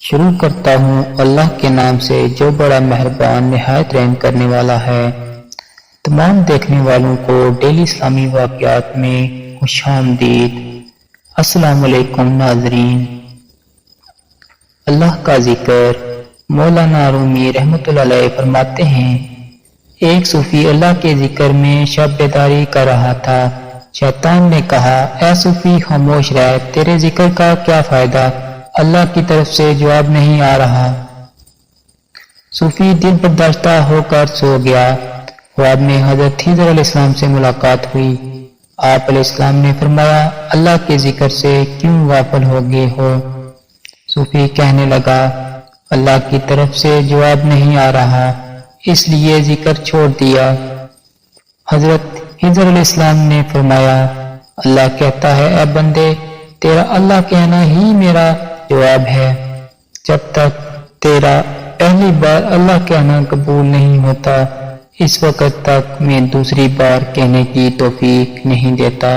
شروع کرتا ہوں اللہ کے نام سے جو بڑا مہربان نہایت رحم کرنے والا ہے۔ تمام دیکھنے والوں کو ڈیلی اسلامی واقعات میں خوش آمدید۔ السلام علیکم ناظرین۔ اللہ کا ذکر مولانا رومی رحمۃ اللہ علیہ فرماتے ہیں، ایک صوفی اللہ کے ذکر میں شب بیداری کر رہا تھا۔ شیطان نے کہا، اے صوفی خاموش رہ، تیرے ذکر کا کیا فائدہ، اللہ کی طرف سے جواب نہیں آ رہا۔ صوفی دل برداشتہ ہو کر سو گیا۔ خواب میں حضرت خضر علیہ السلام سے ملاقات ہوئی۔ آپ علیہ السلام نے فرمایا، اللہ کے ذکر سے کیوں غافل ہو گئے ہو؟ صوفی کہنے لگا، اللہ کی طرف سے جواب نہیں آ رہا، اس لیے ذکر چھوڑ دیا۔ حضرت خضر علیہ السلام نے فرمایا، اللہ کہتا ہے، اے بندے، تیرا اللہ کہنا ہی میرا جواب ہے۔ جب تک تیرا پہلی بار اللہ کہنا قبول نہیں ہوتا، اس وقت تک میں دوسری بار کہنے کی توفیق نہیں دیتا۔